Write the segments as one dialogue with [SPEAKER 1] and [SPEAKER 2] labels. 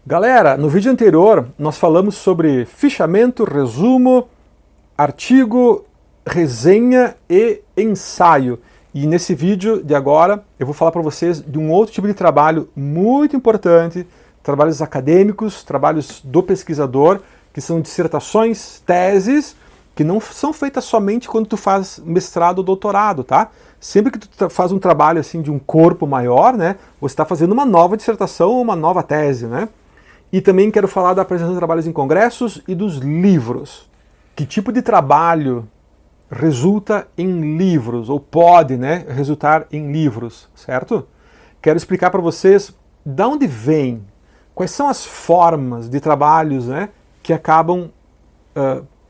[SPEAKER 1] Galera, no vídeo anterior nós falamos sobre fichamento, resumo, artigo, resenha e ensaio. E nesse vídeo de agora eu vou falar para vocês de um outro tipo de trabalho muito importante, trabalhos acadêmicos, trabalhos do pesquisador, que são dissertações, teses, que não são feitas somente quando tu faz mestrado ou doutorado, tá? Sempre que tu faz um trabalho assim de um corpo maior, né, você está fazendo uma nova dissertação ou uma nova tese, né? E também quero falar da apresentação de trabalhos em congressos e dos livros. Que tipo de trabalho resulta em livros, ou pode, né, resultar em livros, certo? Quero explicar para vocês de onde vem, quais são as formas de trabalhos, né, que acabam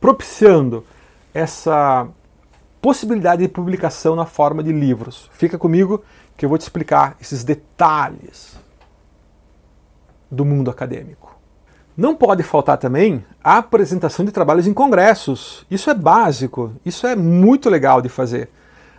[SPEAKER 1] propiciando essa possibilidade de publicação na forma de livros. Fica comigo que eu vou te explicar esses detalhes do mundo acadêmico. Não pode faltar também a apresentação de trabalhos em congressos. Isso é básico, isso é muito legal de fazer.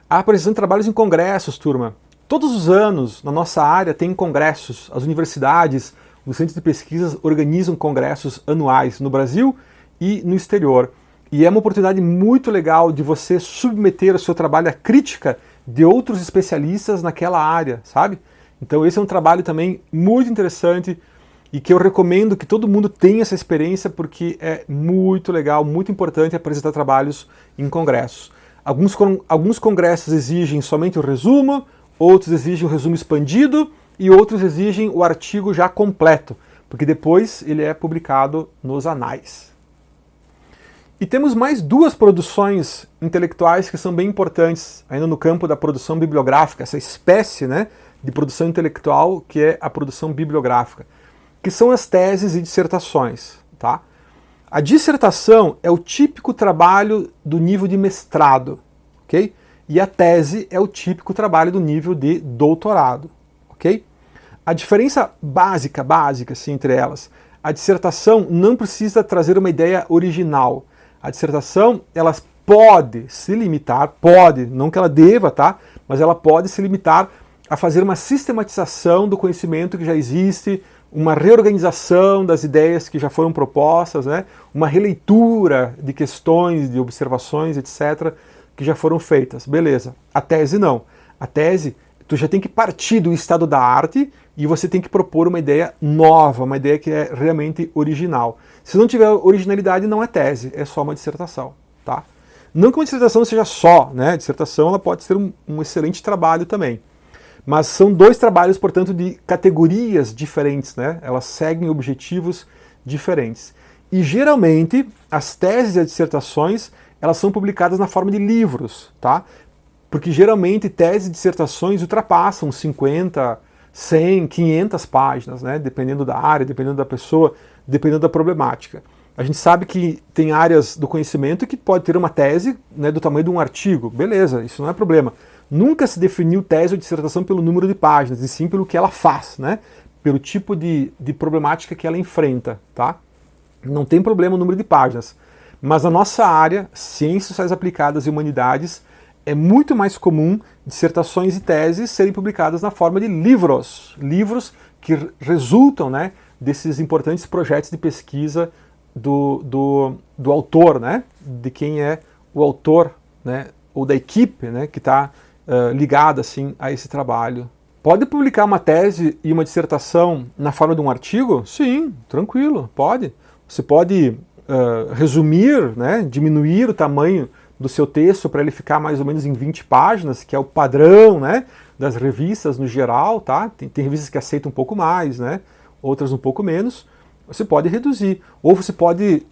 [SPEAKER 1] A apresentação de trabalhos em congressos, turma. Todos os anos, na nossa área, tem congressos. As universidades, os centros de pesquisas organizam congressos anuais no Brasil e no exterior. E é uma oportunidade muito legal de você submeter o seu trabalho à crítica de outros especialistas naquela área, sabe? Então esse é um trabalho também muito interessante e que eu recomendo que todo mundo tenha essa experiência porque é muito legal, muito importante apresentar trabalhos em congressos. Alguns congressos exigem somente o resumo, outros exigem o resumo expandido e outros exigem o artigo já completo, porque depois ele é publicado nos anais. E temos mais duas produções intelectuais que são bem importantes ainda no campo da produção bibliográfica, essa espécie, né, de produção intelectual que é a produção bibliográfica, que são as teses e dissertações. Tá? A dissertação é o típico trabalho do nível de mestrado, ok? E a tese é o típico trabalho do nível de doutorado, ok? A diferença básica assim, entre elas, a dissertação não precisa trazer uma ideia original. A dissertação, ela pode se limitar, não que ela deva, tá? Mas ela pode se limitar a fazer uma sistematização do conhecimento que já existe, uma reorganização das ideias que já foram propostas, né? Uma releitura de questões, de observações, etc., que já foram feitas. Beleza. A tese não. A tese, tu já tem que partir do estado da arte e você tem que propor uma ideia nova, uma ideia que é realmente original. Se não tiver originalidade, não é tese, é só uma dissertação. Tá? Não que uma dissertação seja só, né? A dissertação ela pode ser um excelente trabalho também. Mas são dois trabalhos, portanto, de categorias diferentes, né? Elas seguem objetivos diferentes. E geralmente as teses e as dissertações elas são publicadas na forma de livros, tá? Porque geralmente teses e dissertações ultrapassam 50, 100, 500 páginas, né? Dependendo da área, dependendo da pessoa, dependendo da problemática. A gente sabe que tem áreas do conhecimento que pode ter uma tese, né, do tamanho de um artigo. Beleza, isso não é problema. Nunca se definiu tese ou dissertação pelo número de páginas, e sim pelo que ela faz, né? Pelo tipo de problemática que ela enfrenta. Tá? Não tem problema o número de páginas. Mas na nossa área, ciências sociais aplicadas e humanidades, é muito mais comum dissertações e teses serem publicadas na forma de livros. Livros que resultam, né, desses importantes projetos de pesquisa do autor, né? De quem é o autor, né? Ou da equipe, né, que está ligada assim, a esse trabalho. Pode publicar uma tese e uma dissertação na forma de um artigo? Sim, tranquilo, pode. Você pode resumir, né, diminuir o tamanho do seu texto para ele ficar mais ou menos em 20 páginas, que é o padrão, né, das revistas no geral. Tá? Tem revistas que aceitam um pouco mais, né, outras um pouco menos. Você pode reduzir. Ou você pode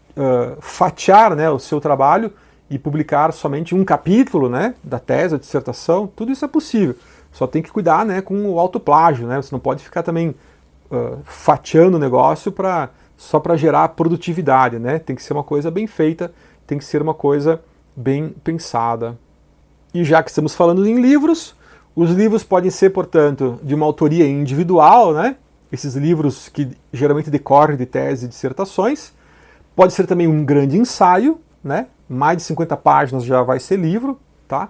[SPEAKER 1] fatiar, né, o seu trabalho e publicar somente um capítulo, né, da tese, da dissertação. Tudo isso é possível. Só tem que cuidar, né, com o autoplágio. Né? Você não pode ficar também fatiando o negócio só para gerar produtividade. Né? Tem que ser uma coisa bem feita, tem que ser uma coisa bem pensada. E já que estamos falando em livros, os livros podem ser, portanto, de uma autoria individual, né? Esses livros que geralmente decorrem de teses e dissertações. Pode ser também um grande ensaio, né? Mais de 50 páginas já vai ser livro, tá?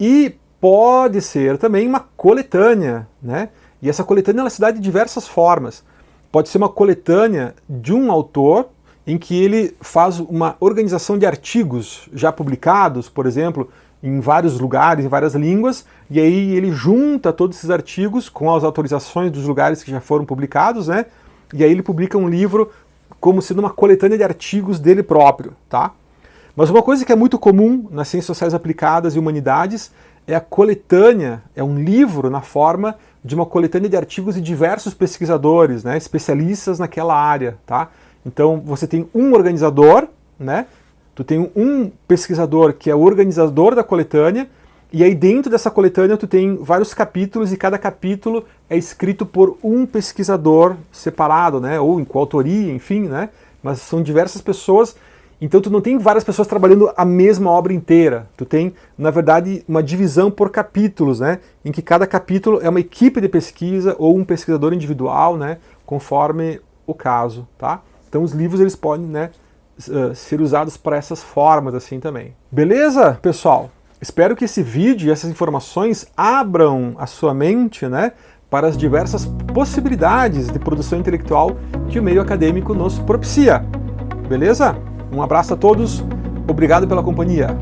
[SPEAKER 1] E pode ser também uma coletânea, né? E essa coletânea ela se dá de diversas formas. pode ser uma coletânea de um autor em que ele faz uma organização de artigos já publicados, por exemplo, em vários lugares, em várias línguas, e aí ele junta todos esses artigos com as autorizações dos lugares que já foram publicados, né? E aí ele publica um livro como sendo uma coletânea de artigos dele próprio, tá? Mas uma coisa que é muito comum nas ciências sociais aplicadas e humanidades é a coletânea, é um livro na forma de uma coletânea de artigos de diversos pesquisadores, né, especialistas naquela área, tá? Então você tem um organizador, né? Tu tem um pesquisador que é o organizador da coletânea, e aí dentro dessa coletânea tu tem vários capítulos e cada capítulo é escrito por um pesquisador separado, né? Ou em coautoria, enfim, né? Mas são diversas pessoas. Então tu não tem várias pessoas trabalhando a mesma obra inteira. Tu tem, na verdade, uma divisão por capítulos, né? Em que cada capítulo é uma equipe de pesquisa ou um pesquisador individual, né? Conforme o caso, tá? Então os livros eles podem, né, ser usados para essas formas assim também. Beleza, pessoal? Espero que esse vídeo e essas informações abram a sua mente, né, para as diversas possibilidades de produção intelectual que o meio acadêmico nos propicia. Beleza? Um abraço a todos, obrigado pela companhia.